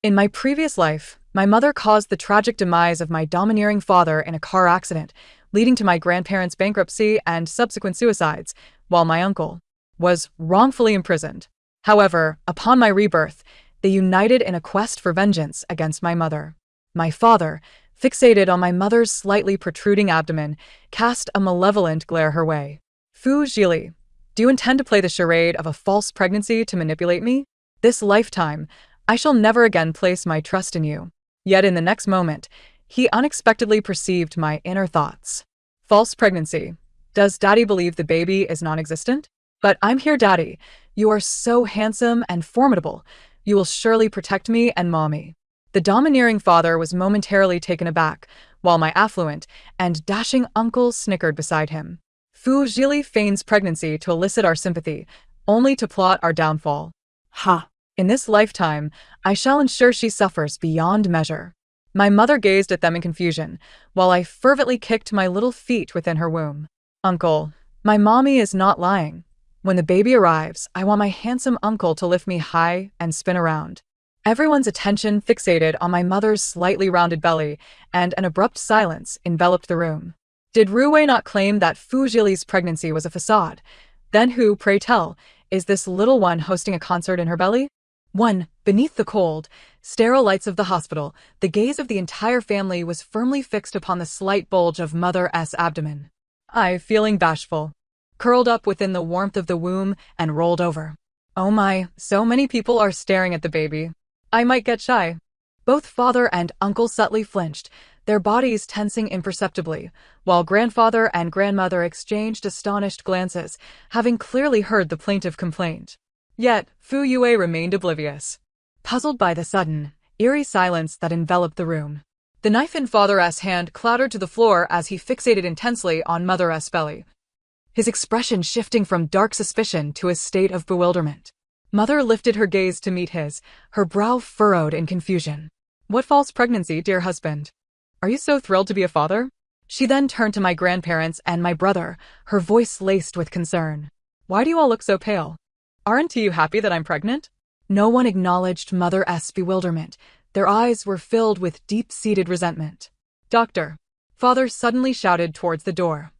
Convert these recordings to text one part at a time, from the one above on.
In my previous life, my mother caused the tragic demise of my domineering father in a car accident, leading to my grandparents' bankruptcy and subsequent suicides, while my uncle was wrongfully imprisoned. However, upon my rebirth, they united in a quest for vengeance against my mother. My father, fixated on my mother's slightly protruding abdomen, cast a malevolent glare her way. Fu Jili, do you intend to play the charade of a false pregnancy to manipulate me? This lifetime, I shall never again place my trust in you. Yet in the next moment, he unexpectedly perceived my inner thoughts. False pregnancy. Does Daddy believe the baby is non-existent? But I'm here, Daddy. You are so handsome and formidable. You will surely protect me and Mommy. The domineering father was momentarily taken aback, while my affluent and dashing uncle snickered beside him. Fu Jili feigns pregnancy to elicit our sympathy, only to plot our downfall. Ha! In this lifetime, I shall ensure she suffers beyond measure. My mother gazed at them in confusion, while I fervently kicked my little feet within her womb. Uncle, my mommy is not lying. When the baby arrives, I want my handsome uncle to lift me high and spin around. Everyone's attention fixated on my mother's slightly rounded belly, and an abrupt silence enveloped the room. Did Ruwei not claim that Fu Jili's pregnancy was a facade? Then who, pray tell, is this little one hosting a concert in her belly? Beneath the cold, sterile lights of the hospital, the gaze of the entire family was firmly fixed upon the slight bulge of Mother's abdomen. I, feeling bashful, curled up within the warmth of the womb and rolled over. Oh my, so many people are staring at the baby. I might get shy. Both father and uncle subtly flinched, their bodies tensing imperceptibly, while grandfather and grandmother exchanged astonished glances, having clearly heard the plaintive complaint. Yet, Fu Yue remained oblivious, puzzled by the sudden, eerie silence that enveloped the room. The knife in Father's hand clattered to the floor as he fixated intensely on Mother's belly, his expression shifting from dark suspicion to a state of bewilderment. Mother lifted her gaze to meet his, her brow furrowed in confusion. What false pregnancy, dear husband? Are you so thrilled to be a father? She then turned to my grandparents and my brother, her voice laced with concern. Why do you all look so pale? Aren't you happy that I'm pregnant? No one acknowledged Mother's bewilderment. Their eyes were filled with deep-seated resentment. Doctor, Father suddenly shouted towards the door.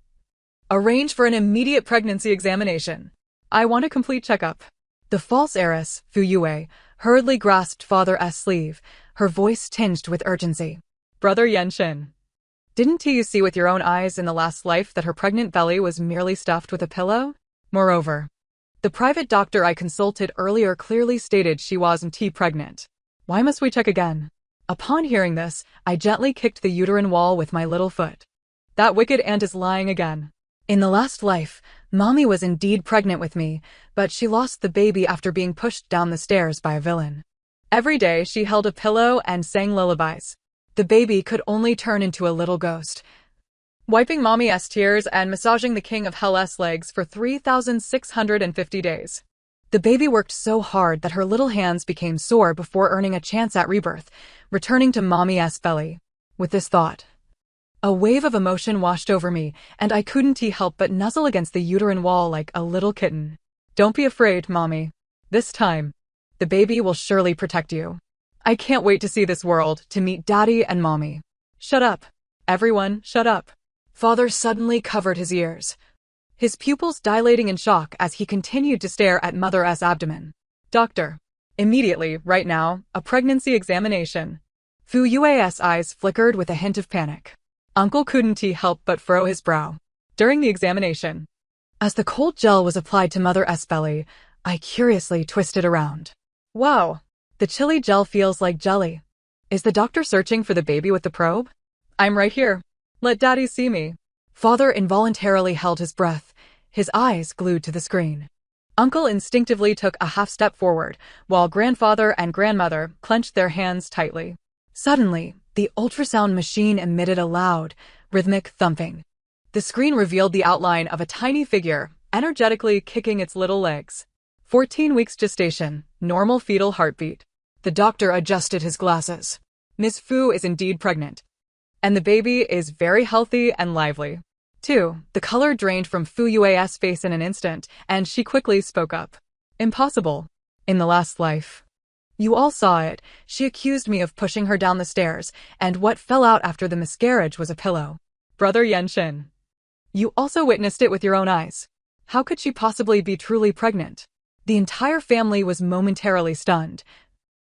Arrange for an immediate pregnancy examination. I want a complete checkup. The false heiress, Fu Yue, hurriedly grasped Father's sleeve, her voice tinged with urgency. Brother Yenshin, didn't you see with your own eyes in the last life that her pregnant belly was merely stuffed with a pillow? Moreover, the private doctor I consulted earlier clearly stated she wasn't pregnant. Why must we check again? Upon hearing this, I gently kicked the uterine wall with my little foot. That wicked aunt is lying again. In the last life, Mommy was indeed pregnant with me, but she lost the baby after being pushed down the stairs by a villain. Every day she held a pillow and sang lullabies. The baby could only turn into a little ghost, wiping Mommy's tears and massaging the King of Hell's legs for 3,650 days. The baby worked so hard that her little hands became sore before earning a chance at rebirth, returning to Mommy's belly. With this thought, a wave of emotion washed over me, and I couldn't help but nuzzle against the uterine wall like a little kitten. Don't be afraid, Mommy. This time, the baby will surely protect you. I can't wait to see this world, to meet Daddy and Mommy. Shut up. Everyone, shut up. Father suddenly covered his ears, his pupils dilating in shock as he continued to stare at Mother's abdomen. Doctor, immediately, right now, a pregnancy examination. Fu Yue's eyes flickered with a hint of panic. Uncle couldn't help but furrow his brow. During the examination, as the cold gel was applied to Mother's belly, I curiously twisted around. Wow, the chilly gel feels like jelly. Is the doctor searching for the baby with the probe? I'm right here. Let Daddy see me. Father involuntarily held his breath, his eyes glued to the screen. Uncle instinctively took a half step forward, while grandfather and grandmother clenched their hands tightly. Suddenly, the ultrasound machine emitted a loud, rhythmic thumping. The screen revealed the outline of a tiny figure, energetically kicking its little legs. 14 weeks gestation, normal fetal heartbeat. The doctor adjusted his glasses. Miss Fu is indeed pregnant, and the baby is very healthy and lively. 2. The color drained from Fu Yue's face in an instant, and she quickly spoke up. Impossible. In the last life, You all saw it. She accused me of pushing her down the stairs, and what fell out after the miscarriage was a pillow. Brother Yenshin. You also witnessed it with your own eyes. How could she possibly be truly pregnant? The entire family was momentarily stunned.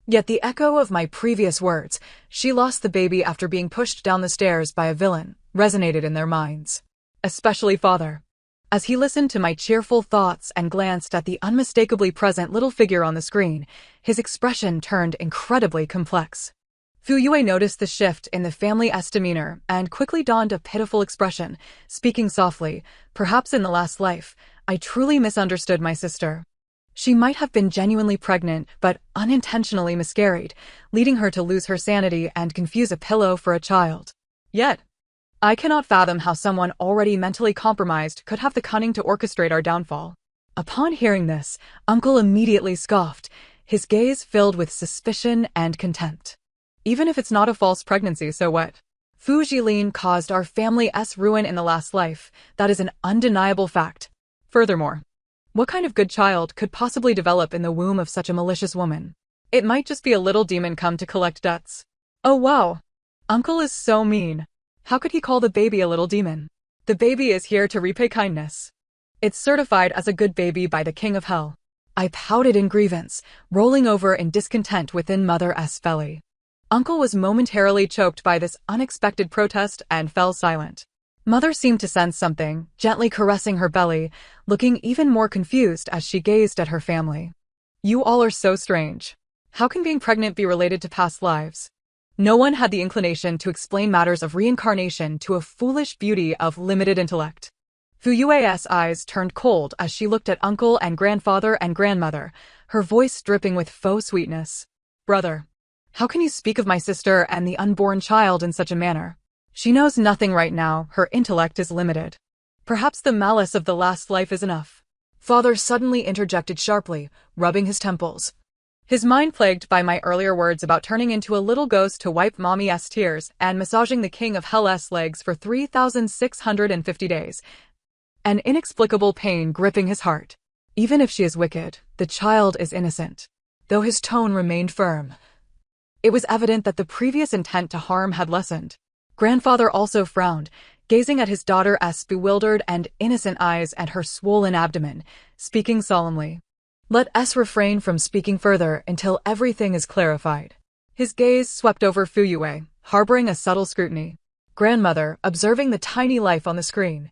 Yet the echo of my previous words, she lost the baby after being pushed down the stairs by a villain, resonated in their minds. Especially father. As he listened to my cheerful thoughts and glanced at the unmistakably present little figure on the screen, his expression turned incredibly complex. Fuyue noticed the shift in the family's demeanor and quickly donned a pitiful expression, speaking softly, "Perhaps in the last life, I truly misunderstood my sister. She might have been genuinely pregnant but unintentionally miscarried, leading her to lose her sanity and confuse a pillow for a child. Yet, I cannot fathom how someone already mentally compromised could have the cunning to orchestrate our downfall." Upon hearing this, Uncle immediately scoffed, his gaze filled with suspicion and contempt. "Even if it's not a false pregnancy, so what? Fu Jilin caused our family's ruin in the last life. That is an undeniable fact. Furthermore, what kind of good child could possibly develop in the womb of such a malicious woman? It might just be a little demon come to collect debts." Oh wow. Uncle is so mean. How could he call the baby a little demon? The baby is here to repay kindness. It's certified as a good baby by the King of Hell. I pouted in grievance, rolling over in discontent within Mother's belly. Uncle was momentarily choked by this unexpected protest and fell silent. Mother seemed to sense something, gently caressing her belly, looking even more confused as she gazed at her family. "You all are so strange. How can being pregnant be related to past lives?" No one had the inclination to explain matters of reincarnation to a foolish beauty of limited intellect. Fuyue's eyes turned cold as she looked at uncle and grandfather and grandmother, her voice dripping with faux sweetness. "Brother, how can you speak of my sister and the unborn child in such a manner? She knows nothing right now, her intellect is limited. Perhaps the malice of the last life is enough." Father suddenly interjected sharply, rubbing his temples. His mind plagued by my earlier words about turning into a little ghost to wipe mommy's tears and massaging the King of Hell's legs for 3,650 days. An inexplicable pain gripping his heart. Even if she is wicked, the child is innocent. Though his tone remained firm, it was evident that the previous intent to harm had lessened. Grandfather also frowned, gazing at his daughter's bewildered and innocent eyes and her swollen abdomen, speaking solemnly. "Let us refrain from speaking further until everything is clarified." His gaze swept over Fuyue, harboring a subtle scrutiny. Grandmother, observing the tiny life on the screen,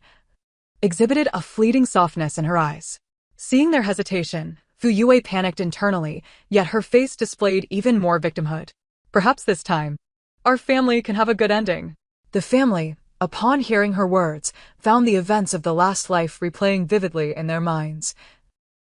exhibited a fleeting softness in her eyes. Seeing their hesitation, Fuyue panicked internally, yet her face displayed even more victimhood. "Perhaps this time, our family can have a good ending." The family, upon hearing her words, found the events of the last life replaying vividly in their minds.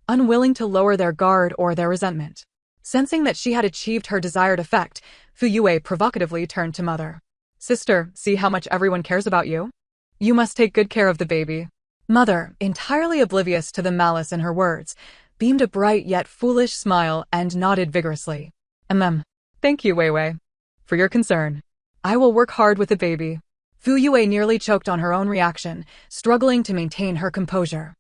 Unwilling to lower their guard or their resentment. Sensing that she had achieved her desired effect, Fuyue provocatively turned to Mother. "Sister, see how much everyone cares about you? You must take good care of the baby." Mother, entirely oblivious to the malice in her words, beamed a bright yet foolish smile and nodded vigorously. Thank you, Weiwei, for your concern. I will work hard with the baby." Fuyue nearly choked on her own reaction, struggling to maintain her composure.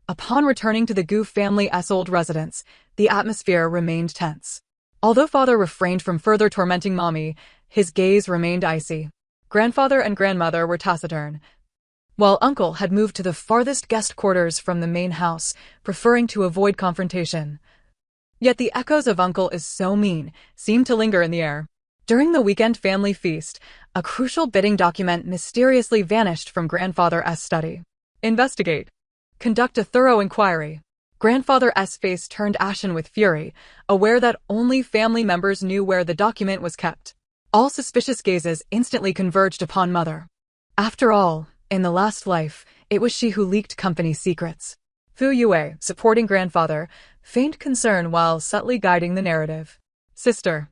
Upon returning to the Gu family's old residence, the atmosphere remained tense. Although father refrained from further tormenting mommy, his gaze remained icy. Grandfather and grandmother were taciturn, while uncle had moved to the farthest guest quarters from the main house, preferring to avoid confrontation. Yet the echoes of "Uncle is so mean" seemed to linger in the air. During the weekend family feast, a crucial bidding document mysteriously vanished from grandfather's study. "Investigate. Conduct a thorough inquiry." Grandfather's face turned ashen with fury, aware that only family members knew where the document was kept. All suspicious gazes instantly converged upon Mother. After all, in the last life, it was she who leaked company secrets. Fuyue, supporting grandfather, feigned concern while subtly guiding the narrative. "Sister,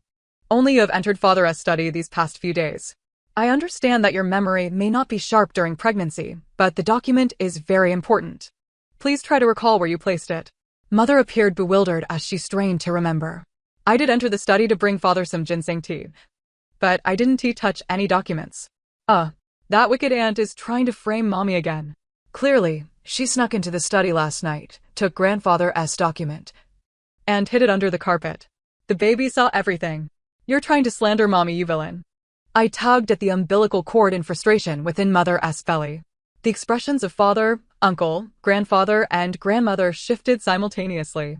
only you have entered father's study these past few days. I understand that your memory may not be sharp during pregnancy, but the document is very important. Please try to recall where you placed it." Mother appeared bewildered as she strained to remember. "I did enter the study to bring father some ginseng tea, but I didn't touch any documents." That wicked aunt is trying to frame mommy again. Clearly, she snuck into the study last night, took grandfather's document, and hid it under the carpet. The baby saw everything. You're trying to slander mommy, you villain. I tugged at the umbilical cord in frustration within Mother's belly. The expressions of father, uncle, grandfather, and grandmother shifted simultaneously.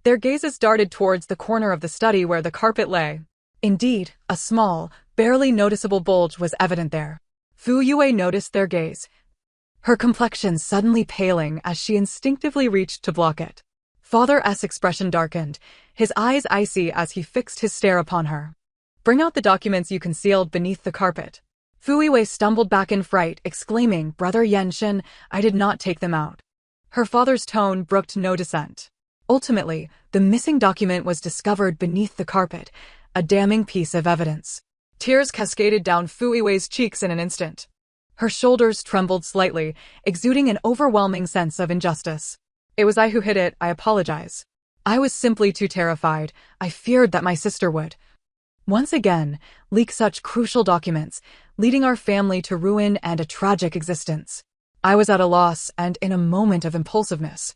Their gazes darted towards the corner of the study where the carpet lay. Indeed, a small, barely noticeable bulge was evident there. Fu Yue noticed their gaze, her complexion suddenly paling as she instinctively reached to block it. Father's expression darkened, his eyes icy as he fixed his stare upon her. Bring out the documents you concealed beneath the carpet. Fu Yue stumbled back in fright, exclaiming, Brother Yenshin, I did not take them out. Her father's tone brooked no dissent. Ultimately, the missing document was discovered beneath the carpet, a damning piece of evidence. Tears cascaded down Fu Yue's cheeks in an instant. Her shoulders trembled slightly, exuding an overwhelming sense of injustice. It was I who hid it, I apologize. I was simply too terrified. I feared that my sister would once again leak such crucial documents, leading our family to ruin and a tragic existence. I was at a loss, and in a moment of impulsiveness,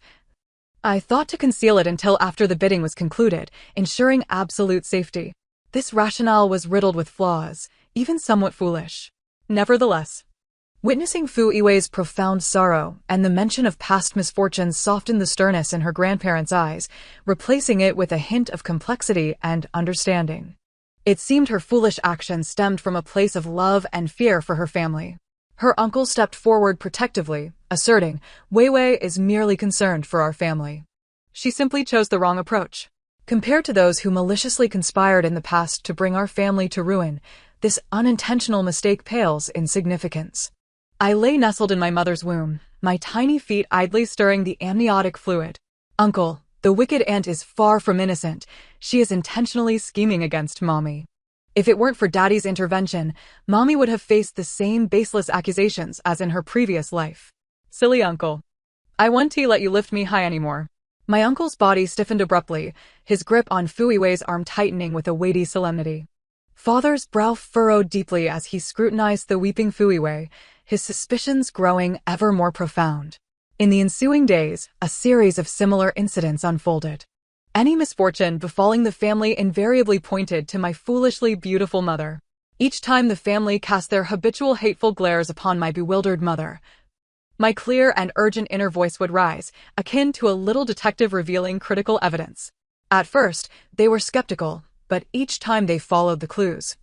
I thought to conceal it until after the bidding was concluded, ensuring absolute safety. This rationale was riddled with flaws, even somewhat foolish. Nevertheless, witnessing Fu Yue's profound sorrow and the mention of past misfortunes softened the sternness in her grandparents' eyes, replacing it with a hint of complexity and understanding. It seemed her foolish action stemmed from a place of love and fear for her family. Her uncle stepped forward protectively, asserting, Wei Wei is merely concerned for our family. She simply chose the wrong approach. Compared to those who maliciously conspired in the past to bring our family to ruin, this unintentional mistake pales in significance. I lay nestled in my mother's womb, my tiny feet idly stirring the amniotic fluid. Uncle, the wicked aunt is far from innocent. She is intentionally scheming against Mommy. If it weren't for Daddy's intervention, Mommy would have faced the same baseless accusations as in her previous life. Silly uncle. I won't let you lift me high anymore. My uncle's body stiffened abruptly, his grip on Fu Yue's arm tightening with a weighty solemnity. Father's brow furrowed deeply as he scrutinized the weeping Fu Yue, his suspicions growing ever more profound. In the ensuing days, a series of similar incidents unfolded. Any misfortune befalling the family invariably pointed to my foolishly beautiful mother. Each time the family cast their habitual hateful glares upon my bewildered mother, my clear and urgent inner voice would rise, akin to a little detective revealing critical evidence. At first, they were skeptical, but each time they followed the clues,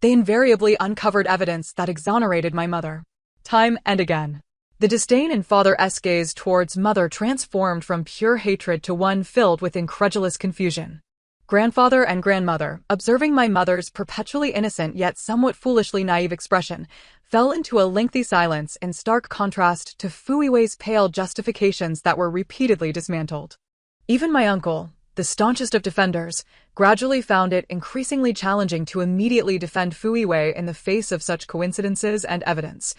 they invariably uncovered evidence that exonerated my mother. Time and again, the disdain in Father's gaze towards Mother transformed from pure hatred to one filled with incredulous confusion. Grandfather and grandmother, observing my mother's perpetually innocent yet somewhat foolishly naive expression, fell into a lengthy silence in stark contrast to Fu Yue's pale justifications that were repeatedly dismantled. Even my uncle, the staunchest of defenders, gradually found it increasingly challenging to immediately defend Fu Yue in the face of such coincidences and evidence,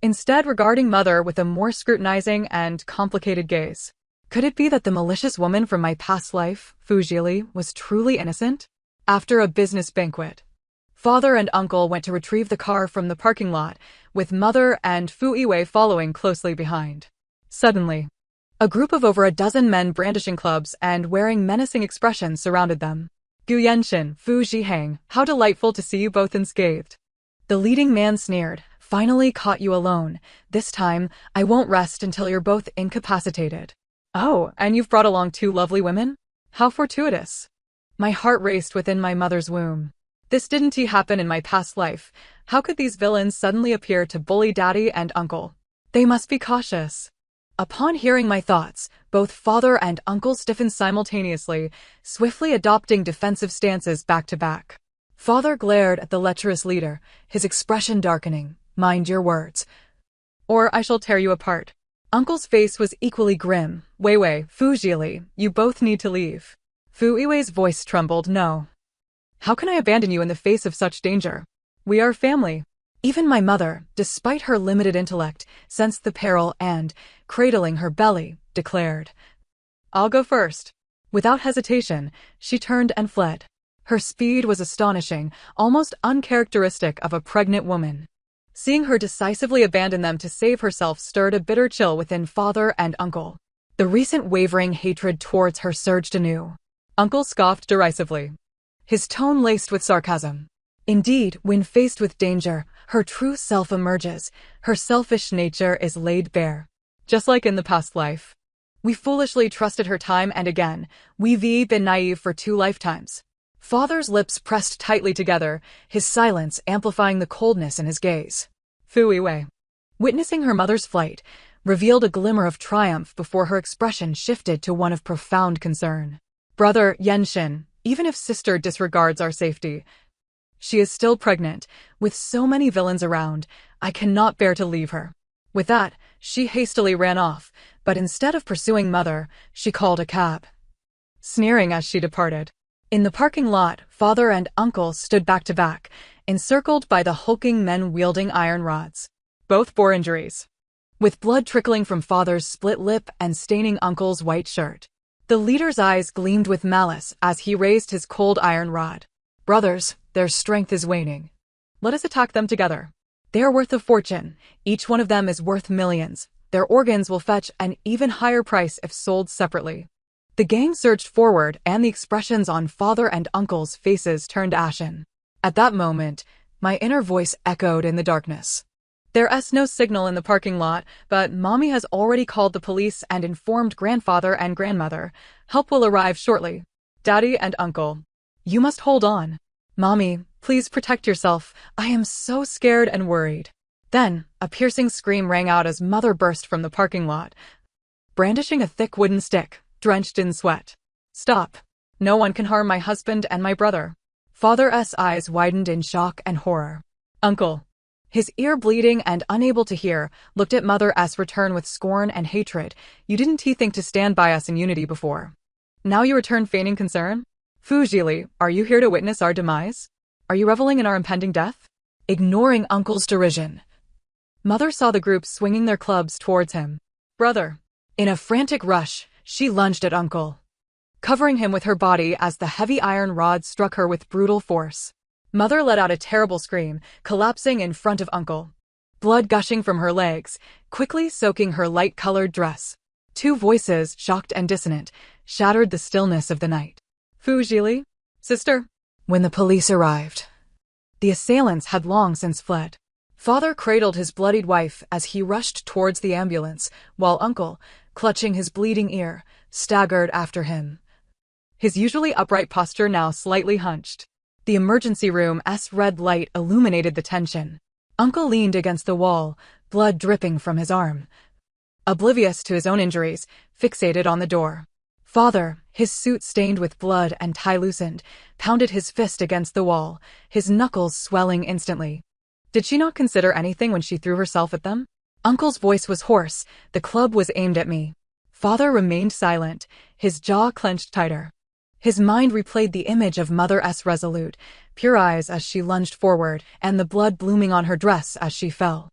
instead regarding Mother with a more scrutinizing and complicated gaze. Could it be that the malicious woman from my past life, Fu Jili, was truly innocent? After a business banquet, Father and uncle went to retrieve the car from the parking lot, with Mother and Fu Yue following closely behind. Suddenly, a group of over a dozen men brandishing clubs and wearing menacing expressions surrounded them. Gu Yenshin, Fu Zhiheng, how delightful to see you both unscathed. The leading man sneered, finally caught you alone. This time, I won't rest until you're both incapacitated. Oh, and you've brought along two lovely women? How fortuitous. My heart raced within my mother's womb. This didn't happen in my past life. How could these villains suddenly appear to bully Daddy and Uncle? They must be cautious. Upon hearing my thoughts, both Father and Uncle stiffened simultaneously, swiftly adopting defensive stances back to back. Father glared at the lecherous leader, his expression darkening. Mind your words, or I shall tear you apart. Uncle's face was equally grim. Wei Wei, Fu Jili, you both need to leave. Fu Yue's voice trembled. No. How can I abandon you in the face of such danger? We are family. Even my mother, despite her limited intellect, sensed the peril and, cradling her belly, declared, I'll go first. Without hesitation, she turned and fled. Her speed was astonishing, almost uncharacteristic of a pregnant woman. Seeing her decisively abandon them to save herself stirred a bitter chill within Father and Uncle. The recent wavering hatred towards her surged anew. Uncle scoffed derisively, his tone laced with sarcasm. Indeed, when faced with danger, her true self emerges. Her selfish nature is laid bare. Just like in the past life. We foolishly trusted her time and again. We've been naive for 2 lifetimes. Father's lips pressed tightly together, his silence amplifying the coldness in his gaze. Fu Yiwei, witnessing her mother's flight, revealed a glimmer of triumph before her expression shifted to one of profound concern. Brother Yenshin, even if sister disregards our safety, she is still pregnant. With so many villains around, I cannot bear to leave her. With that, she hastily ran off, but instead of pursuing mother, she called a cab, sneering as she departed. In the parking lot, father and uncle stood back to back, encircled by the hulking men wielding iron rods. Both bore injuries, with blood trickling from father's split lip and staining uncle's white shirt. The leader's eyes gleamed with malice as he raised his cold iron rod. Brothers, their strength is waning. Let us attack them together. They are worth a fortune. Each one of them is worth millions. Their organs will fetch an even higher price if sold separately. The gang surged forward, and the expressions on father and uncle's faces turned ashen. At that moment, my inner voice echoed in the darkness. There's no signal in the parking lot, but Mommy has already called the police and informed grandfather and grandmother. Help will arrive shortly. Daddy and uncle, you must hold on. Mommy, please protect yourself. I am so scared and worried. Then, a piercing scream rang out as mother burst from the parking lot, brandishing a thick wooden stick, drenched in sweat. Stop. No one can harm my husband and my brother. Father's eyes widened in shock and horror. Uncle, his ear bleeding and unable to hear, looked at Mother's return with scorn and hatred. You didn't think to stand by us in unity before. Now you return feigning concern? Fu Zhili, are you here to witness our demise? Are you reveling in our impending death? Ignoring uncle's derision, Mother saw the group swinging their clubs towards him. Brother. In a frantic rush, she lunged at uncle, covering him with her body as the heavy iron rod struck her with brutal force. Mother let out a terrible scream, collapsing in front of uncle, blood gushing from her legs, quickly soaking her light-colored dress. 2 voices, shocked and dissonant, shattered the stillness of the night. Fu Zhili? Sister? When the police arrived, the assailants had long since fled. Father cradled his bloodied wife as he rushed towards the ambulance, while uncle, clutching his bleeding ear, staggered after him, his usually upright posture now slightly hunched. The emergency room's red light illuminated the tension. Uncle leaned against the wall, blood dripping from his arm, oblivious to his own injuries, fixated on the door. Father, his suit stained with blood and tie loosened, pounded his fist against the wall, his knuckles swelling instantly. Did she not consider anything when she threw herself at them? Uncle's voice was hoarse. The club was aimed at me. Father remained silent, his jaw clenched tighter. His mind replayed the image of Mother's resolute, pure eyes as she lunged forward, and the blood blooming on her dress as she fell.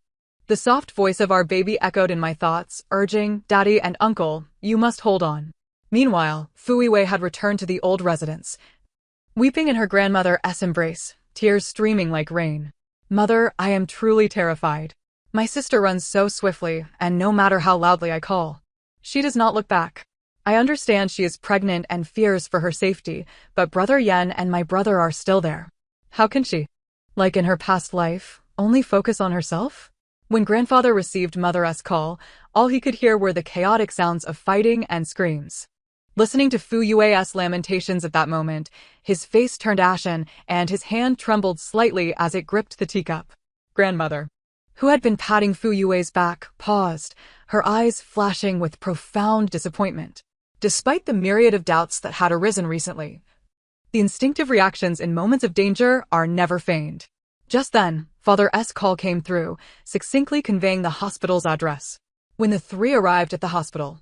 The soft voice of our baby echoed in my thoughts, urging, Daddy and Uncle, you must hold on. Meanwhile, Fu Yiwei had returned to the old residence, weeping in her grandmother's embrace, tears streaming like rain. Mother, I am truly terrified. My sister runs so swiftly, and no matter how loudly I call, she does not look back. I understand she is pregnant and fears for her safety, but Brother Yen and my brother are still there. How can she, like in her past life, only focus on herself? When grandfather received Mother's call, all he could hear were the chaotic sounds of fighting and screams. Listening to Fu Yue's lamentations at that moment, his face turned ashen and his hand trembled slightly as it gripped the teacup. Grandmother, who had been patting Fu Yue's back, paused, her eyes flashing with profound disappointment. Despite the myriad of doubts that had arisen recently, the instinctive reactions in moments of danger are never feigned. Just then, Father's call came through, succinctly conveying the hospital's address. When the 3 arrived at the hospital,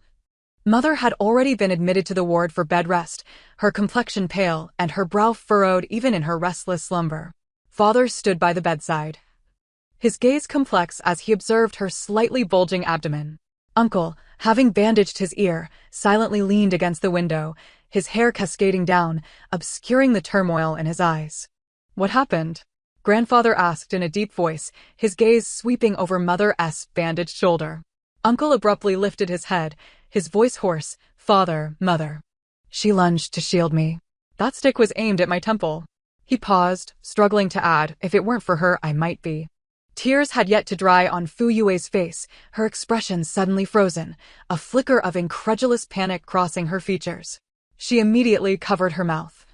Mother had already been admitted to the ward for bed rest, her complexion pale and her brow furrowed even in her restless slumber. Father stood by the bedside, his gaze complex as he observed her slightly bulging abdomen. Uncle, having bandaged his ear, silently leaned against the window, his hair cascading down, obscuring the turmoil in his eyes. What happened? Grandfather asked in a deep voice, his gaze sweeping over Mother's bandaged shoulder. Uncle abruptly lifted his head, his voice hoarse. Father, Mother. She lunged to shield me. That stick was aimed at my temple. He paused, struggling to add, if it weren't for her, I might be. Tears had yet to dry on Fu Yue's face, her expression suddenly frozen, a flicker of incredulous panic crossing her features. She immediately covered her mouth,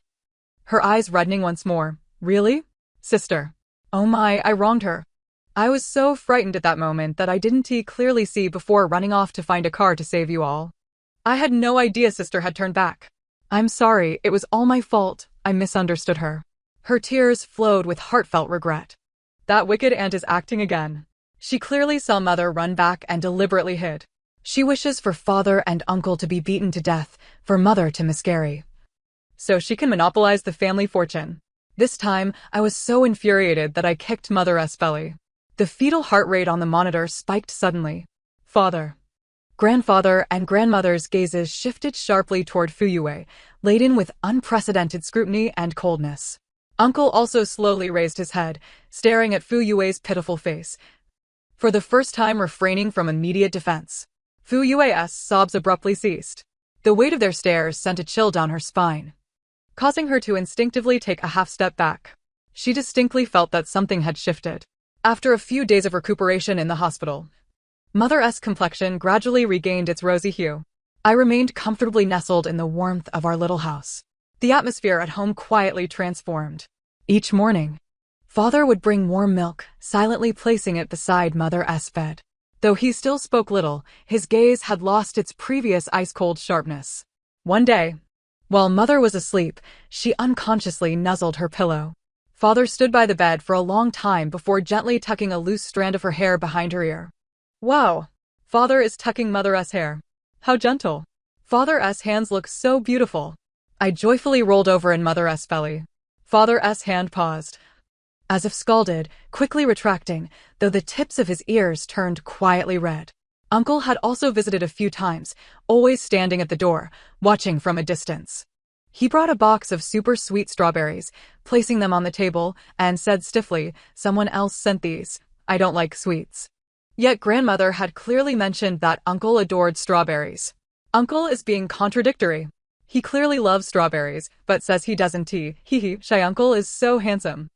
her eyes reddening once more. Really? Sister. Oh my, I wronged her. I was so frightened at that moment that I didn't clearly see before running off to find a car to save you all. I had no idea sister had turned back. I'm sorry, it was all my fault. I misunderstood her. Her tears flowed with heartfelt regret. That wicked aunt is acting again. She clearly saw mother run back and deliberately hid. She wishes for father and uncle to be beaten to death, for mother to miscarry, so she can monopolize the family fortune. This time, I was so infuriated that I kicked mother's belly. The fetal heart rate on the monitor spiked suddenly. Father, grandfather, and grandmother's gazes shifted sharply toward Fu Yue, laden with unprecedented scrutiny and coldness. Uncle also slowly raised his head, staring at Fu Yue's pitiful face, for the first time refraining from immediate defense. Fu Yue's sobs abruptly ceased. The weight of their stares sent a chill down her spine, causing her to instinctively take a half-step back. She distinctly felt that something had shifted. After a few days of recuperation in the hospital, mother's complexion gradually regained its rosy hue. I remained comfortably nestled in the warmth of our little house. The atmosphere at home quietly transformed. Each morning, father would bring warm milk, silently placing it beside mother's bed. Though he still spoke little, his gaze had lost its previous ice-cold sharpness. One day, while mother was asleep, she unconsciously nuzzled her pillow. Father stood by the bed for a long time before gently tucking a loose strand of her hair behind her ear. Wow! Father is tucking mother's hair. How gentle. Father's hands look so beautiful. I joyfully rolled over in mother's belly. Father's hand paused, as if scalded, quickly retracting, though the tips of his ears turned quietly red. Uncle had also visited a few times, always standing at the door, watching from a distance. He brought a box of super sweet strawberries, placing them on the table, and said stiffly, "Someone else sent these. I don't like sweets." Yet grandmother had clearly mentioned that uncle adored strawberries. Uncle is being contradictory. He clearly loves strawberries, but says he doesn't. Shy uncle is so handsome.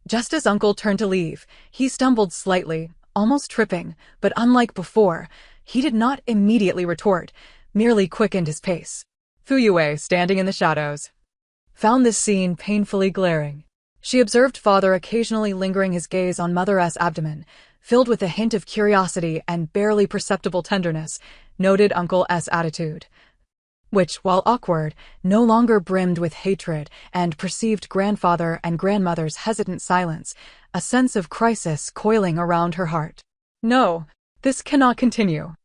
Just as uncle turned to leave, he stumbled slightly, almost tripping, but unlike before, he did not immediately retort, merely quickened his pace. Fu Yue, standing in the shadows, found this scene painfully glaring. She observed father occasionally lingering his gaze on mother's abdomen, filled with a hint of curiosity and barely perceptible tenderness, noted uncle's attitude, which, while awkward, no longer brimmed with hatred, and perceived grandfather and grandmother's hesitant silence, a sense of crisis coiling around her heart. No, this cannot continue.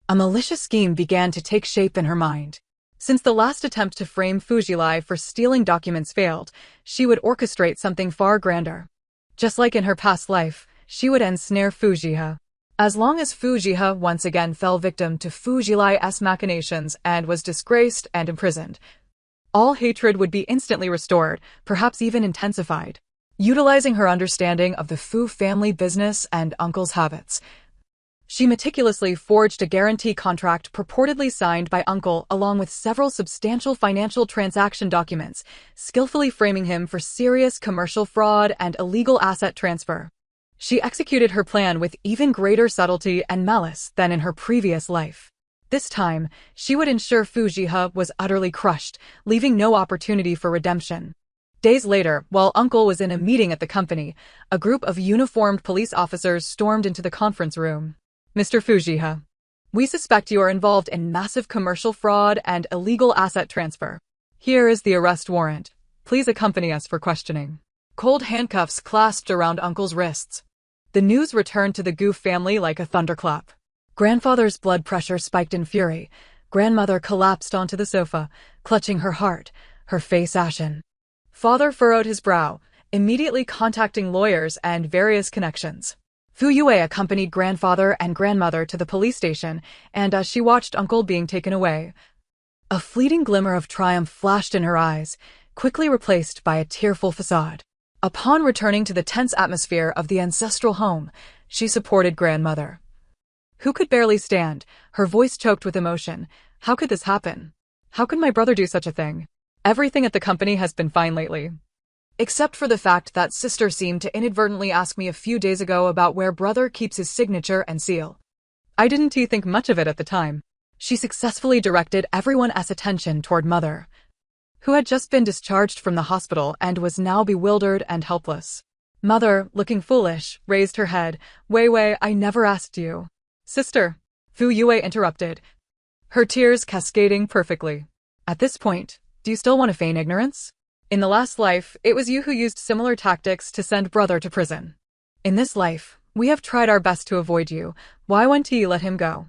A malicious scheme began to take shape in her mind. Since the last attempt to frame Fujilai for stealing documents failed, she would orchestrate something far grander. Just like in her past life, she would ensnare Fujiha. As long as Fujiha once again fell victim to Fujilai's machinations and was disgraced and imprisoned, all hatred would be instantly restored, perhaps even intensified. Utilizing her understanding of the Fu family business and uncle's habits, she meticulously forged a guarantee contract purportedly signed by uncle along with several substantial financial transaction documents, skillfully framing him for serious commercial fraud and illegal asset transfer. She executed her plan with even greater subtlety and malice than in her previous life. This time, she would ensure Fujiha was utterly crushed, leaving no opportunity for redemption. Days later, while uncle was in a meeting at the company, a group of uniformed police officers stormed into the conference room. Mr. Fujiha, we suspect you are involved in massive commercial fraud and illegal asset transfer. Here is the arrest warrant. Please accompany us for questioning. Cold handcuffs clasped around uncle's wrists. The news returned to the Gu family like a thunderclap. Grandfather's blood pressure spiked in fury. Grandmother collapsed onto the sofa, clutching her heart, her face ashen. Father furrowed his brow, immediately contacting lawyers and various connections. Fu Yue accompanied grandfather and grandmother to the police station, and as she watched uncle being taken away, a fleeting glimmer of triumph flashed in her eyes, quickly replaced by a tearful facade. Upon returning to the tense atmosphere of the ancestral home, she supported grandmother, who could barely stand, her voice choked with emotion. How could this happen? How could my brother do such a thing? Everything at the company has been fine lately. Except for the fact that sister seemed to inadvertently ask me a few days ago about where brother keeps his signature and seal. I didn't think much of it at the time. She successfully directed everyone's attention toward mother, who had just been discharged from the hospital and was now bewildered and helpless. Mother, looking foolish, raised her head. Wei, I never asked you. Sister, Fu Yue interrupted, her tears cascading perfectly. At this point, do you still want to feign ignorance? In the last life, it was you who used similar tactics to send brother to prison. In this life, we have tried our best to avoid you. Why won't you let him go?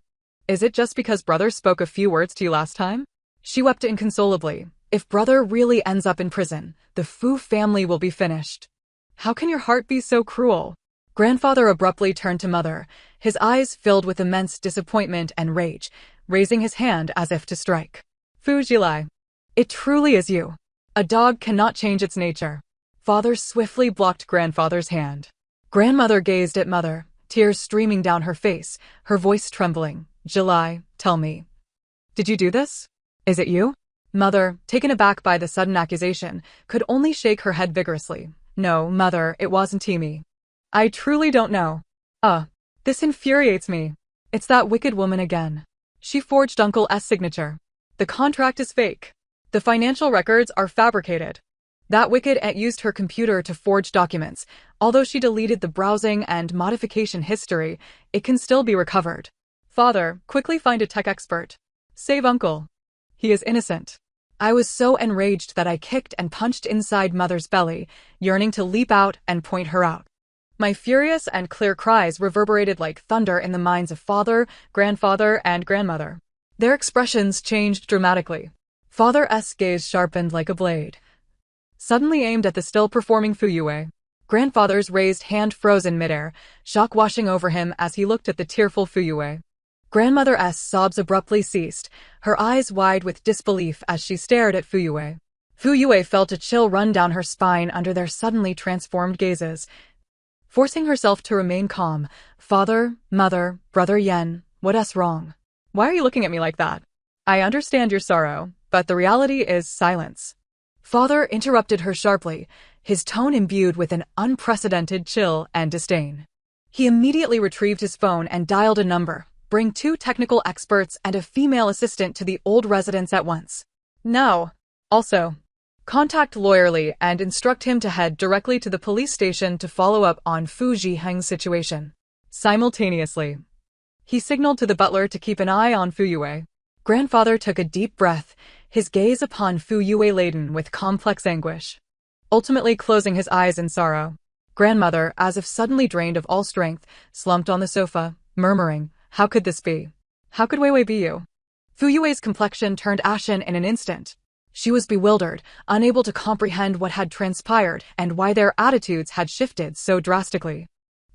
Is it just because brother spoke a few words to you last time? She wept inconsolably. If brother really ends up in prison, the Fu family will be finished. How can your heart be so cruel? Grandfather abruptly turned to mother, his eyes filled with immense disappointment and rage, raising his hand as if to strike. Fu Jilai, it truly is you. A dog cannot change its nature. Father swiftly blocked grandfather's hand. Grandmother gazed at mother, tears streaming down her face, her voice trembling. Jilai, tell me. Did you do this? Is it you? Mother, taken aback by the sudden accusation, could only shake her head vigorously. No, mother, it wasn't me. I truly don't know. This infuriates me. It's that wicked woman again. She forged Uncle S' signature. The contract is fake. The financial records are fabricated. That wicked aunt used her computer to forge documents. Although she deleted the browsing and modification history, it can still be recovered. Father, quickly find a tech expert. Save Uncle. He is innocent. I was so enraged that I kicked and punched inside mother's belly, yearning to leap out and point her out. My furious and clear cries reverberated like thunder in the minds of father, grandfather, and grandmother. Their expressions changed dramatically. Father's gaze sharpened like a blade, suddenly aimed at the still-performing Fu Yue. Grandfather's raised hand froze in midair, shock washing over him as he looked at the tearful Fu Yue. Grandmother's sobs abruptly ceased, her eyes wide with disbelief as she stared at Fu Yue. Fu Yue felt a chill run down her spine under their suddenly transformed gazes. Forcing herself to remain calm, father, mother, brother Yen, what's wrong? Why are you looking at me like that? I understand your sorrow, but the reality is silence. Father interrupted her sharply, his tone imbued with an unprecedented chill and disdain. He immediately retrieved his phone and dialed a number. Bring 2 technical experts and a female assistant to the old residence at once. No. Also, contact Lawyer Li and instruct him to head directly to the police station to follow up on Fu Zhiheng's situation. Simultaneously, he signaled to the butler to keep an eye on Fu Yue. Grandfather took a deep breath, his gaze upon Fu Yue laden with complex anguish. Ultimately closing his eyes in sorrow, grandmother, as if suddenly drained of all strength, slumped on the sofa, murmuring, how could this be? How could Wei be you? Fu Yue's complexion turned ashen in an instant. She was bewildered, unable to comprehend what had transpired and why their attitudes had shifted so drastically.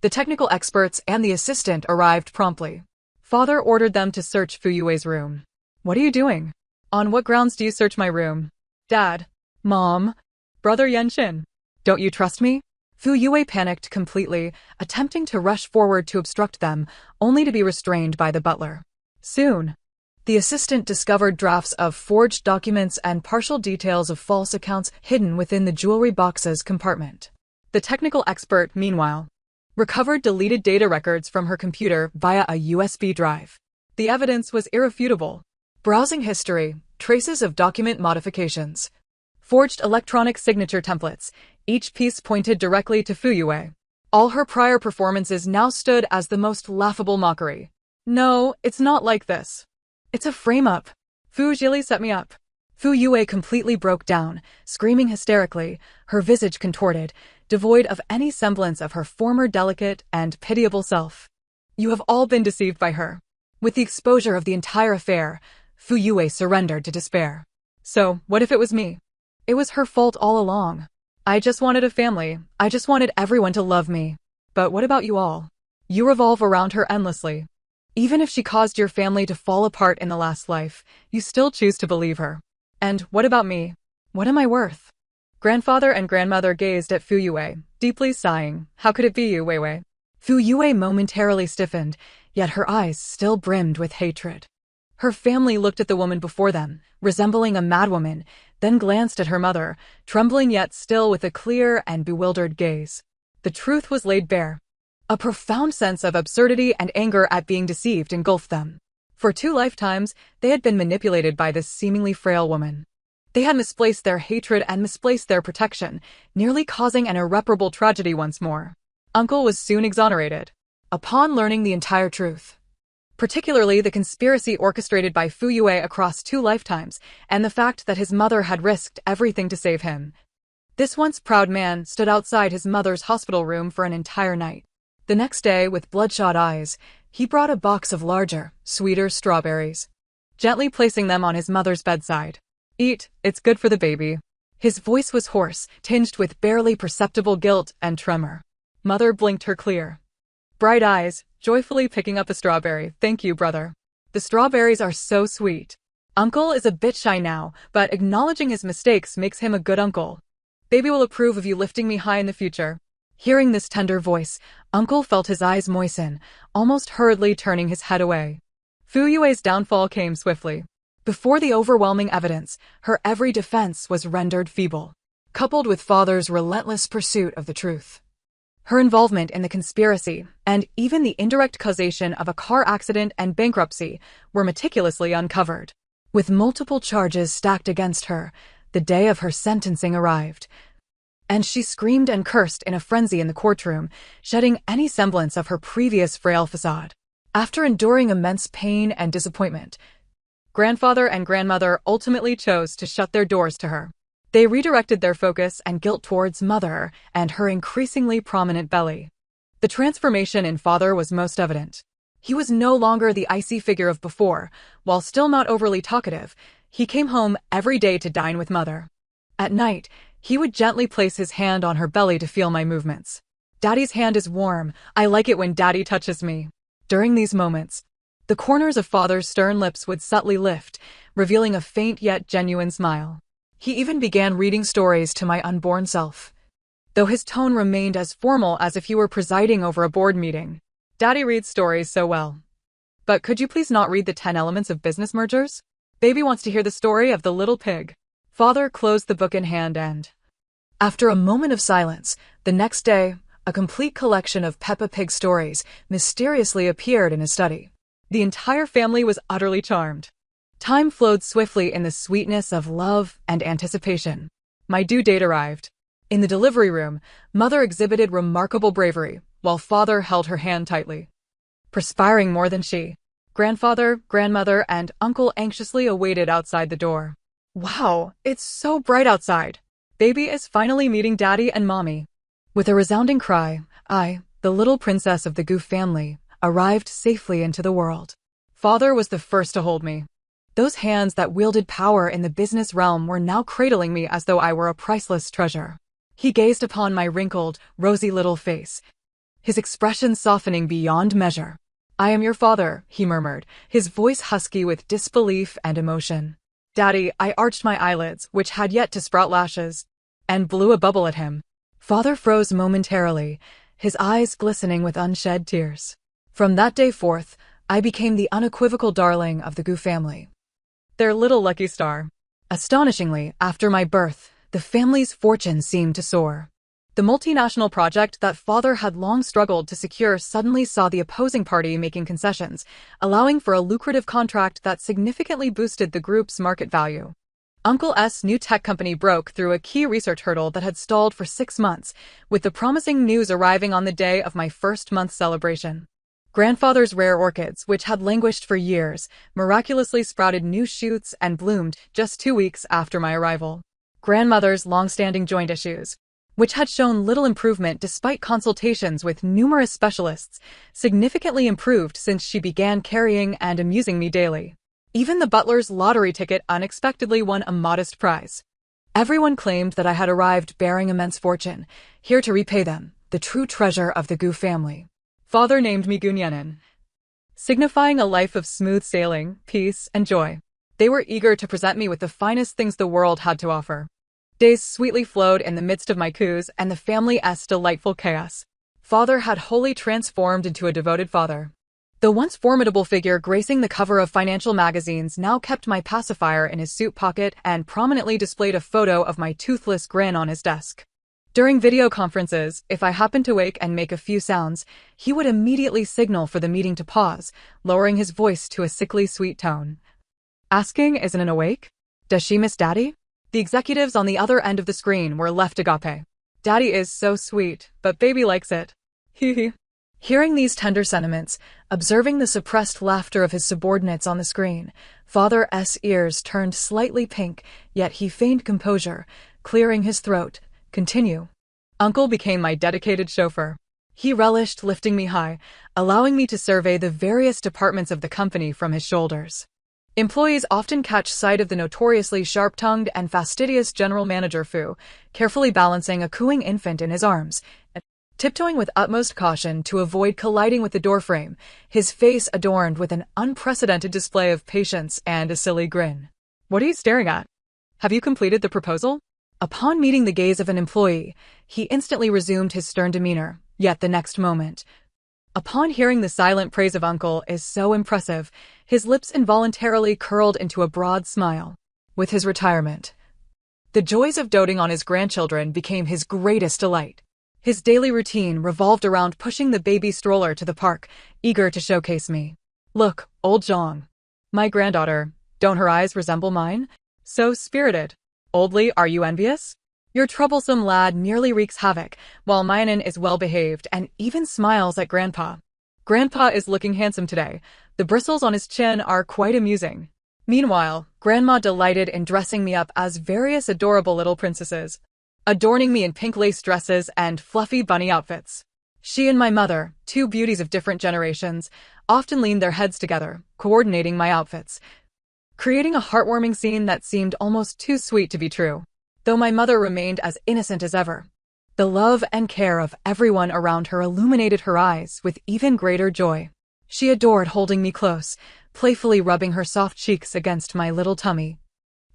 The technical experts and the assistant arrived promptly. Father ordered them to search Fu Yue's room. What are you doing? On what grounds do you search my room? Dad. Mom. Brother Yenshin. Don't you trust me? Fu Yue panicked completely, attempting to rush forward to obstruct them, only to be restrained by the butler. Soon, the assistant discovered drafts of forged documents and partial details of false accounts hidden within the jewelry box's compartment. The technical expert, meanwhile, recovered deleted data records from her computer via a USB drive. The evidence was irrefutable. Browsing history, traces of document modifications, forged electronic signature templates, each piece pointed directly to Fu Yue. All her prior performances now stood as the most laughable mockery. No, it's not like this. It's a frame-up. Fu Jili set me up. Fu Yue completely broke down, screaming hysterically, her visage contorted, devoid of any semblance of her former delicate and pitiable self. You have all been deceived by her. With the exposure of the entire affair, Fu Yue surrendered to despair. So, what if it was me? It was her fault all along. I just wanted a family. I just wanted everyone to love me. But what about you all? You revolve around her endlessly. Even if she caused your family to fall apart in the last life, you still choose to believe her. And what about me? What am I worth? Grandfather and grandmother gazed at Fu Yue, deeply sighing. How could it be you, Wei Wei? Fu Yue momentarily stiffened, yet her eyes still brimmed with hatred. Her family looked at the woman before them, resembling a madwoman, then glanced at her mother, trembling yet still with a clear and bewildered gaze. The truth was laid bare. A profound sense of absurdity and anger at being deceived engulfed them. For 2 lifetimes, they had been manipulated by this seemingly frail woman. They had misplaced their hatred and misplaced their protection, nearly causing an irreparable tragedy once more. Uncle was soon exonerated. Upon learning the entire truth, particularly the conspiracy orchestrated by Fu Yue across 2 lifetimes, and the fact that his mother had risked everything to save him, this once proud man stood outside his mother's hospital room for an entire night. The next day, with bloodshot eyes, he brought a box of larger, sweeter strawberries, gently placing them on his mother's bedside. "Eat, it's good for the baby." His voice was hoarse, tinged with barely perceptible guilt and tremor. Mother blinked her clear, bright eyes, joyfully picking up a strawberry. "Thank you, brother. The strawberries are so sweet." Uncle is a bit shy now, but acknowledging his mistakes makes him a good uncle. "Baby will approve of you lifting me high in the future." Hearing this tender voice, Uncle felt his eyes moisten, almost hurriedly turning his head away. Fu Yue's downfall came swiftly. Before the overwhelming evidence, her every defense was rendered feeble, coupled with father's relentless pursuit of the truth. Her involvement in the conspiracy, and even the indirect causation of a car accident and bankruptcy, were meticulously uncovered. With multiple charges stacked against her, the day of her sentencing arrived, and she screamed and cursed in a frenzy in the courtroom, shedding any semblance of her previous frail facade. After enduring immense pain and disappointment, grandfather and grandmother ultimately chose to shut their doors to her. They redirected their focus and guilt towards mother and her increasingly prominent belly. The transformation in father was most evident. He was no longer the icy figure of before. While still not overly talkative, he came home every day to dine with mother. At night, he would gently place his hand on her belly to feel my movements. "Daddy's hand is warm. I like it when Daddy touches me." During these moments, the corners of father's stern lips would subtly lift, revealing a faint yet genuine smile. He even began reading stories to my unborn self, though his tone remained as formal as if he were presiding over a board meeting. "Daddy reads stories so well. But could you please not read the 10 elements of business mergers? Baby wants to hear the story of the little pig." Father closed the book in hand and, after a moment of silence, the next day, a complete collection of Peppa Pig stories mysteriously appeared in his study. The entire family was utterly charmed. Time flowed swiftly in the sweetness of love and anticipation. My due date arrived. In the delivery room, mother exhibited remarkable bravery, while father held her hand tightly, perspiring more than she. Grandfather, grandmother, and uncle anxiously awaited outside the door. "Wow, it's so bright outside. Baby is finally meeting Daddy and Mommy." With a resounding cry, I, the little princess of the Goof family, arrived safely into the world. Father was the first to hold me. Those hands that wielded power in the business realm were now cradling me as though I were a priceless treasure. He gazed upon my wrinkled, rosy little face, his expression softening beyond measure. "I am your father," he murmured, his voice husky with disbelief and emotion. "Daddy," I arched my eyelids, which had yet to sprout lashes, and blew a bubble at him. Father froze momentarily, his eyes glistening with unshed tears. From that day forth, I became the unequivocal darling of the Goof family, their little lucky star. Astonishingly, after my birth, the family's fortune seemed to soar. The multinational project that father had long struggled to secure suddenly saw the opposing party making concessions, allowing for a lucrative contract that significantly boosted the group's market value. Uncle S' new tech company broke through a key research hurdle that had stalled for 6 months, with the promising news arriving on the day of my first-month celebration. Grandfather's rare orchids, which had languished for years, miraculously sprouted new shoots and bloomed just 2 weeks after my arrival. Grandmother's long-standing joint issues, which had shown little improvement despite consultations with numerous specialists, significantly improved since she began carrying and amusing me daily. Even the butler's lottery ticket unexpectedly won a modest prize. Everyone claimed that I had arrived bearing immense fortune, here to repay them, the true treasure of the Goof family. Father named me Gunyanin, signifying a life of smooth sailing, peace, and joy. They were eager to present me with the finest things the world had to offer. Days sweetly flowed in the midst of my coups and the family's delightful chaos. Father had wholly transformed into a devoted father. The once formidable figure gracing the cover of financial magazines now kept my pacifier in his suit pocket and prominently displayed a photo of my toothless grin on his desk. During video conferences, if I happened to wake and make a few sounds, he would immediately signal for the meeting to pause, lowering his voice to a sickly sweet tone. Asking, isn't it awake? Does she miss Daddy? The executives on the other end of the screen were left agape. Daddy is so sweet, but baby likes it. Hee hee. Hearing these tender sentiments, observing the suppressed laughter of his subordinates on the screen, Father's ears turned slightly pink, yet he feigned composure, clearing his throat. Continue. Uncle became my dedicated chauffeur. He relished lifting me high, allowing me to survey the various departments of the company from his shoulders. Employees often catch sight of the notoriously sharp-tongued and fastidious general manager Fu, carefully balancing a cooing infant in his arms, and tiptoeing with utmost caution to avoid colliding with the doorframe, his face adorned with an unprecedented display of patience and a silly grin. What are you staring at? Have you completed the proposal? Upon meeting the gaze of an employee, he instantly resumed his stern demeanor, yet the next moment, upon hearing the silent praise of Uncle is so impressive, his lips involuntarily curled into a broad smile. With his retirement, the joys of doting on his grandchildren became his greatest delight. His daily routine revolved around pushing the baby stroller to the park, eager to showcase me. Look, old Zhang. My granddaughter, don't her eyes resemble mine? So spirited. Oldly, are you envious? Your troublesome lad merely wreaks havoc, while Minin is well-behaved and even smiles at Grandpa. Grandpa is looking handsome today. The bristles on his chin are quite amusing. Meanwhile, Grandma delighted in dressing me up as various adorable little princesses, adorning me in pink lace dresses and fluffy bunny outfits. She and my mother, two beauties of different generations, often leaned their heads together, coordinating my outfits, creating a heartwarming scene that seemed almost too sweet to be true. Though my mother remained as innocent as ever, the love and care of everyone around her illuminated her eyes with even greater joy. She adored holding me close, playfully rubbing her soft cheeks against my little tummy,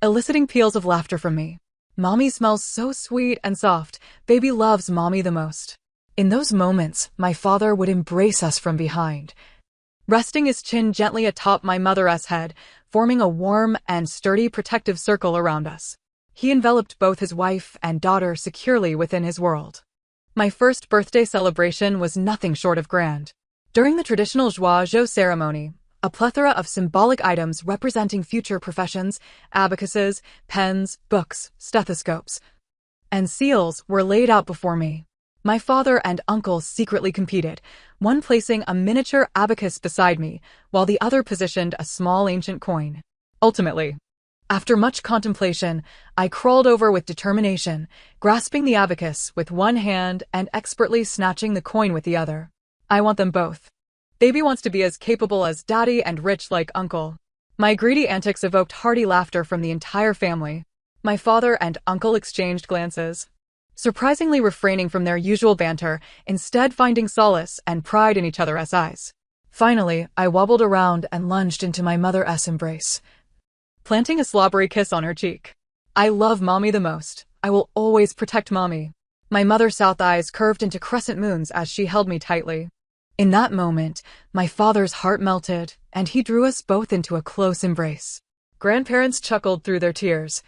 eliciting peals of laughter from me. Mommy smells so sweet and soft. Baby loves Mommy the most. In those moments, my father would embrace us from behind, resting his chin gently atop my mother's head, forming a warm and sturdy protective circle around us. He enveloped both his wife and daughter securely within his world. My first birthday celebration was nothing short of grand. During the traditional joie Joe ceremony, a plethora of symbolic items representing future professions, abacuses, pens, books, stethoscopes, and seals were laid out before me. My father and uncle secretly competed, one placing a miniature abacus beside me, while the other positioned a small ancient coin. Ultimately, after much contemplation, I crawled over with determination, grasping the abacus with one hand and expertly snatching the coin with the other. I want them both. Baby wants to be as capable as Daddy and rich like Uncle. My greedy antics evoked hearty laughter from the entire family. My father and uncle exchanged glances, surprisingly refraining from their usual banter, instead finding solace and pride in each other's eyes. Finally, I wobbled around and lunged into my mother's embrace, planting a slobbery kiss on her cheek. I love Mommy the most. I will always protect Mommy. My mother's south eyes curved into crescent moons as she held me tightly. In that moment, my father's heart melted, and he drew us both into a close embrace. Grandparents chuckled through their tears,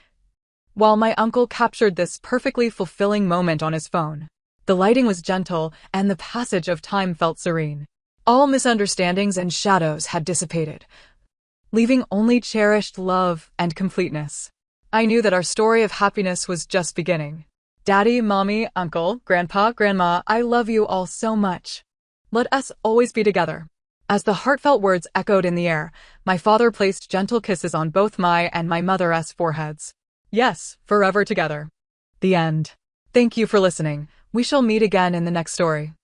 while my uncle captured this perfectly fulfilling moment on his phone. The lighting was gentle, and the passage of time felt serene. All misunderstandings and shadows had dissipated, leaving only cherished love and completeness. I knew that our story of happiness was just beginning. Daddy, Mommy, Uncle, Grandpa, Grandma, I love you all so much. Let us always be together. As the heartfelt words echoed in the air, my father placed gentle kisses on both my and my mother's foreheads. Yes, forever together. The end. Thank you for listening. We shall meet again in the next story.